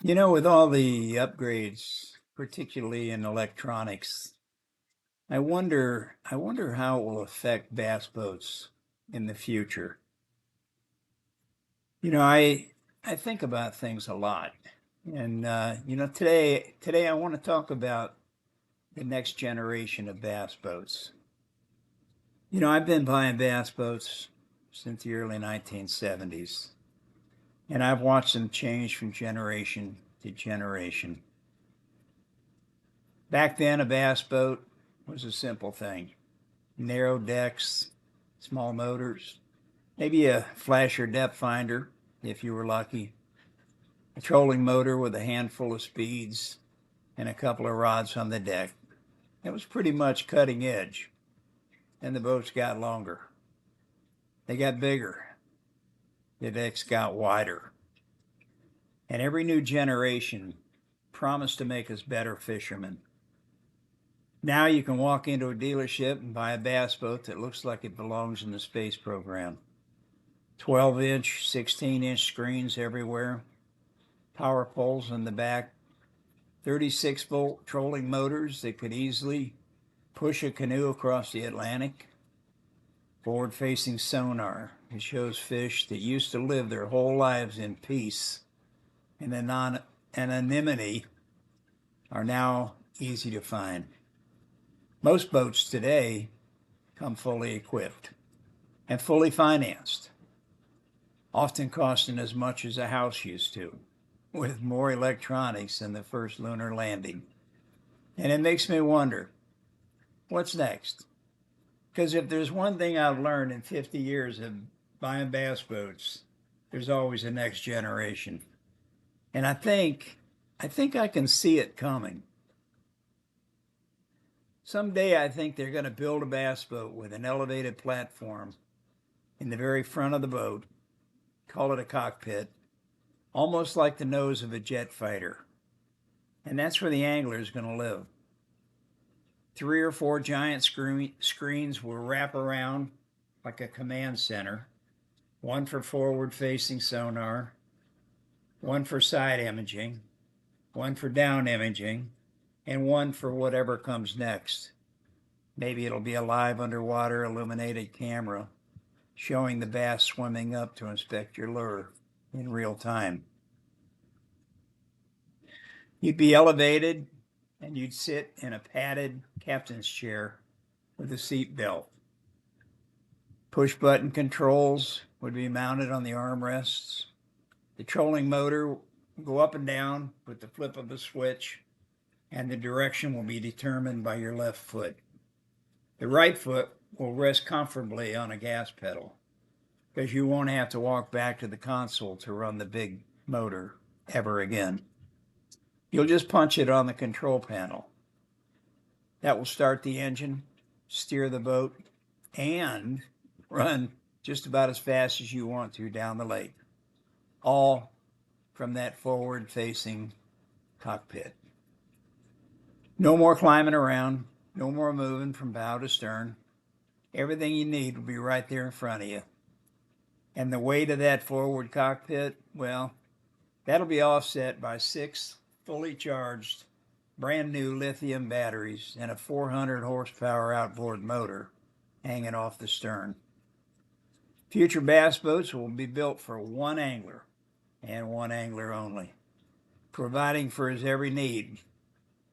You know, with all the upgrades, particularly in electronics, I wonder how it will affect bass boats in the future. You know, I think about things a lot. And today I want to talk about the next generation of bass boats. You know, I've been buying bass boats since the early 1970s, and I've watched them change from generation to generation. Back then, a bass boat was a simple thing: narrow decks, small motors, maybe a flasher depth finder if you were lucky, a trolling motor with a handful of speeds, and a couple of rods on the deck. It was pretty much cutting edge, and the boats got longer. They got bigger. The decks got wider. And every new generation promised to make us better fishermen. Now you can walk into a dealership and buy a bass boat that looks like it belongs in the space program. 12-inch, 16-inch screens everywhere, power poles in the back, 36-volt trolling motors that could easily push a canoe across the Atlantic, forward-facing sonar that shows fish that used to live their whole lives in peace and anonymity are now easy to find. Most boats today come fully equipped and fully financed, often costing as much as a house used to, with more electronics than the first lunar landing. And it makes me wonder, what's next? Because if there's one thing I've learned in 50 years of buying bass boats, there's always a next generation. And I think I can see it coming. Someday I think they're going to build a bass boat with an elevated platform in the very front of the boat, call it a cockpit, almost like the nose of a jet fighter. And that's where the angler is going to live. 3 or 4 giant screens will wrap around like a command center, one for forward-facing sonar, one for side imaging, one for down imaging, and one for whatever comes next. Maybe it'll be a live underwater illuminated camera showing the bass swimming up to inspect your lure in real time. You'd be elevated and you'd sit in a padded captain's chair with a seat belt. Push button controls would be mounted on the armrests. The trolling motor will go up and down with the flip of a switch, and the direction will be determined by your left foot. The right foot will rest comfortably on a gas pedal because you won't have to walk back to the console to run the big motor ever again. You'll just punch it on the control panel. That will start the engine, steer the boat, and run just about as fast as you want to down the lake, all from that forward-facing cockpit. No more climbing around, no more moving from bow to stern. Everything you need will be right there in front of you. And the weight of that forward cockpit, well, that'll be offset by 6 fully charged, brand new lithium batteries and a 400 horsepower outboard motor hanging off the stern. Future bass boats will be built for one angler and one angler only, providing for his every need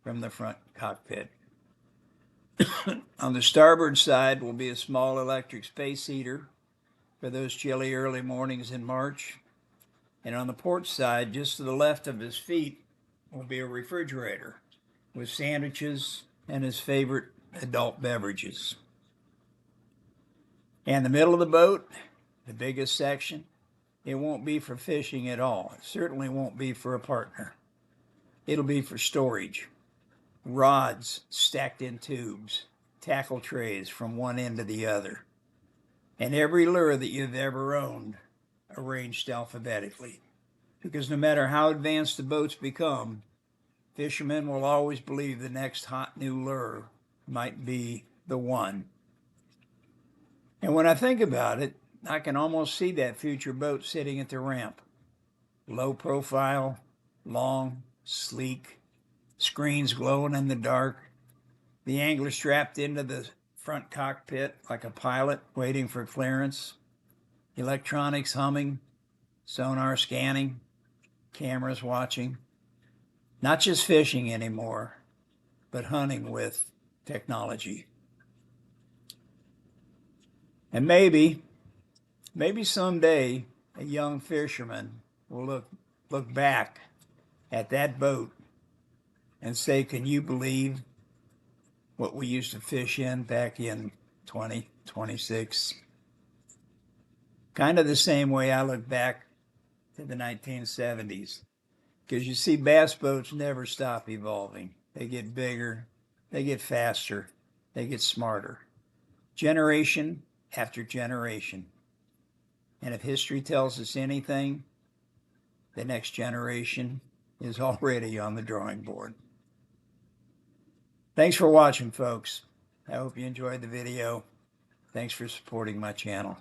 from the front cockpit. On the starboard side will be a small electric space heater for those chilly early mornings in March. And on the port side, just to the left of his feet, will be a refrigerator with sandwiches and his favorite adult beverages. And the middle of the boat, the biggest section, it won't be for fishing at all. It certainly won't be for a partner. It'll be for storage. Rods stacked in tubes, tackle trays from one end to the other, and every lure that you've ever owned arranged alphabetically. Because no matter how advanced the boats become, fishermen will always believe the next hot new lure might be the one. And when I think about it, I can almost see that future boat sitting at the ramp, low profile, long, sleek, screens glowing in the dark, the angler strapped into the front cockpit like a pilot waiting for clearance, electronics humming, sonar scanning, cameras watching. Not just fishing anymore, but hunting with technology. And maybe someday a young fisherman will look back at that boat and say, can you believe what we used to fish in back in 2026? Kind of the same way I look back to the 1970s. Because you see, bass boats never stop evolving. They get bigger, they get faster, they get smarter. Generation after generation. And if history tells us anything, the next generation is already on the drawing board. Thanks for watching, folks. I hope you enjoyed the video. Thanks for supporting my channel.